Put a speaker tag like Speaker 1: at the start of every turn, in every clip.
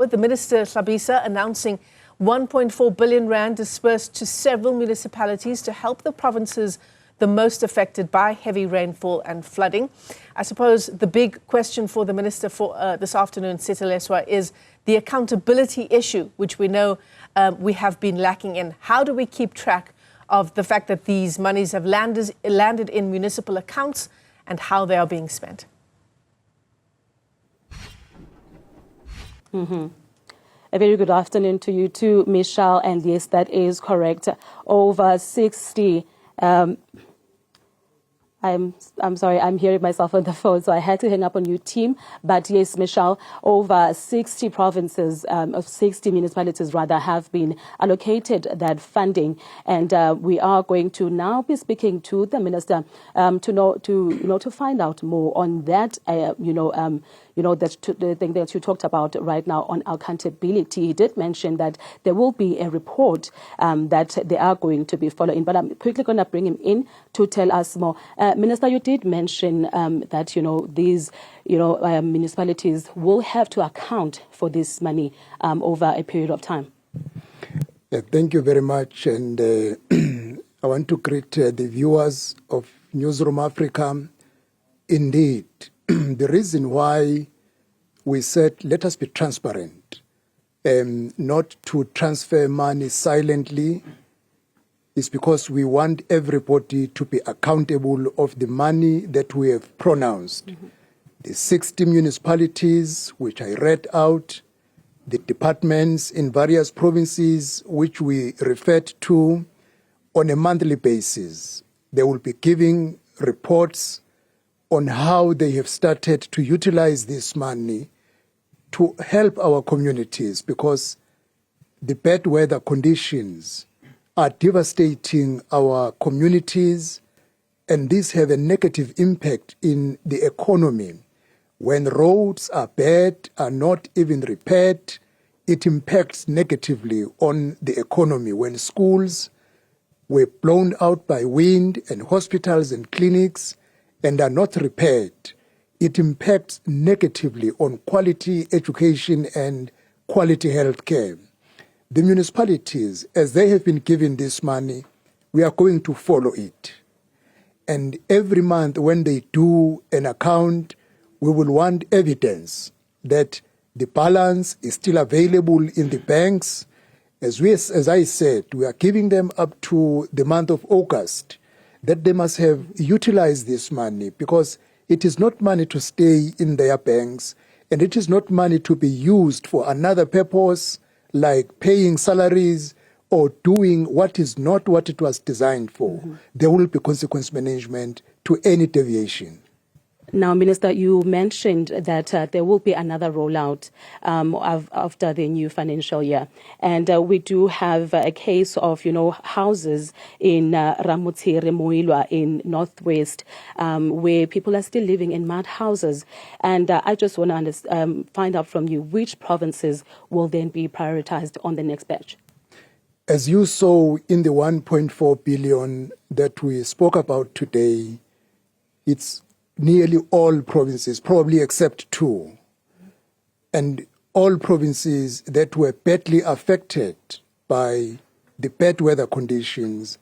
Speaker 1: With the Minister Hlabisa announcing 1.4 billion rand dispersed to several municipalities to help the provinces the most affected by heavy rainfall and flooding. I suppose the big question for the Minister for this afternoon, Sitheliswa, is the accountability issue, which we know we have been lacking in. How do we keep track of the fact that these monies have landed in municipal accounts and how they are being spent?
Speaker 2: A very good afternoon to you too, Michelle. And yes, that is correct. Over 60. I'm sorry, I'm hearing myself on the phone, so I had to hang up on you, team. But yes, Michelle, over 60 provinces, of 60 municipalities rather, have been allocated that funding, and we are going to now be speaking to the minister to find out more on that. The thing that you talked about right now on accountability. He did mention that there will be a report that they are going to be following. But I'm quickly going to bring him in to tell us more. Minister, you did mention that these municipalities will have to account for this money over a period of time.
Speaker 3: Yeah, thank you very much, and I want to greet the viewers of Newzroom Afrika. Indeed, the reason why we said let us be transparent, not to transfer money silently, is because we want everybody to be accountable of the money that we have pronounced. The 60 municipalities, which I read out, the departments in various provinces, which we referred to on a monthly basis, they will be giving reports on how they have started to utilize this money to help our communities, because the bad weather conditions are devastating our communities, and these have a negative impact in the economy. When roads are bad, are not even repaired, it impacts negatively on the economy. When schools were blown out by wind and hospitals and clinics and are not repaired, it impacts negatively on quality education and quality health care. The municipalities, as they have been given this money, we are going to follow it. And every month when they do an account, we will want evidence that the balance is still available in the banks. As I said, we are giving them up to the month of August, that they must have utilized this money, because it is not money to stay in their banks, and it is not money to be used for another purpose, like paying salaries or doing what is not what it was designed for. There will be consequence management to any deviation.
Speaker 2: Now, Minister, you mentioned that there will be another rollout after the new financial year. And we do have a case of, houses in Ramutsiri, Moilwa in Northwest, where people are still living in mud houses. And I just want to find out from you, which provinces will then be prioritized on the next batch?
Speaker 3: As you saw in the 1.4 billion that we spoke about today, it's nearly all provinces, probably except 2. And all provinces that were badly affected by the bad weather conditions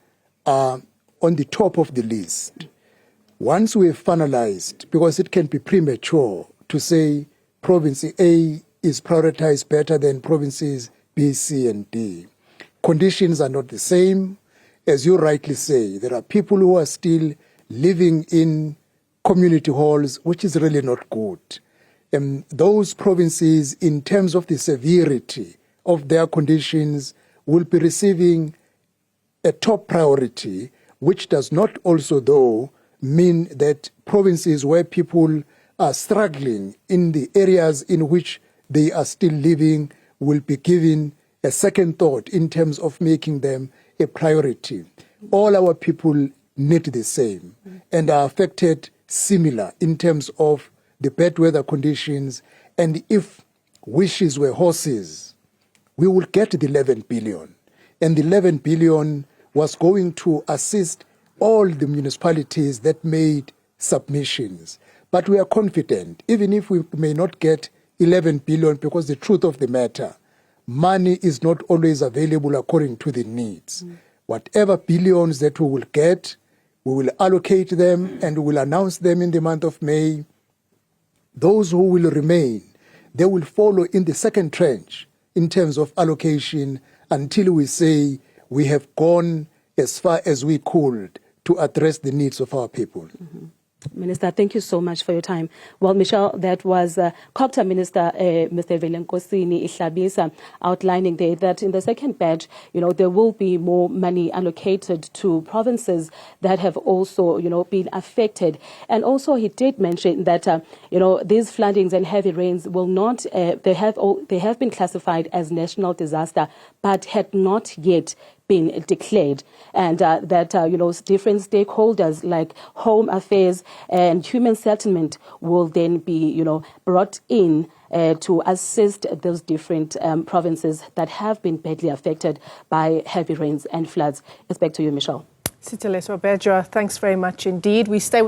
Speaker 3: are on the top of the list. Once we have finalized, because it can be premature to say province A is prioritized better than provinces B, C, and D. Conditions are not the same. As you rightly say, there are people who are still living in community halls, which is really not good. Those provinces, in terms of the severity of their conditions, will be receiving a top priority, which does not also, though, mean that provinces where people are struggling in the areas in which they are still living will be given a second thought in terms of making them a priority. All our people need the same and are affected similar in terms of the bad weather conditions. And if wishes were horses, we would get the 11 billion. And the 11 billion was going to assist all the municipalities that made submissions. But we are confident, even if we may not get 11 billion, because the truth of the matter, money is not always available according to the needs. Whatever billions that we will get, we will allocate them and we will announce them in the month of May. Those who will remain, they will follow in the second tranche in terms of allocation until we say we have gone as far as we could to address the needs of our people.
Speaker 2: Minister, thank you so much for your time. Well, Michelle, that was CoGTA Minister Mr. Velenkosini Hlabisa outlining there that in the second batch, there will be more money allocated to provinces that have also, been affected. And also he did mention that, these floodings and heavy rains will not, they have been classified as national disaster, but had not yet been declared, and that different stakeholders like Home Affairs and Human Settlement will then be brought in to assist those different provinces that have been badly affected by heavy rains and floods. Back to you, Michelle.
Speaker 1: Sitheliswa Beja, thanks very much indeed. We stay with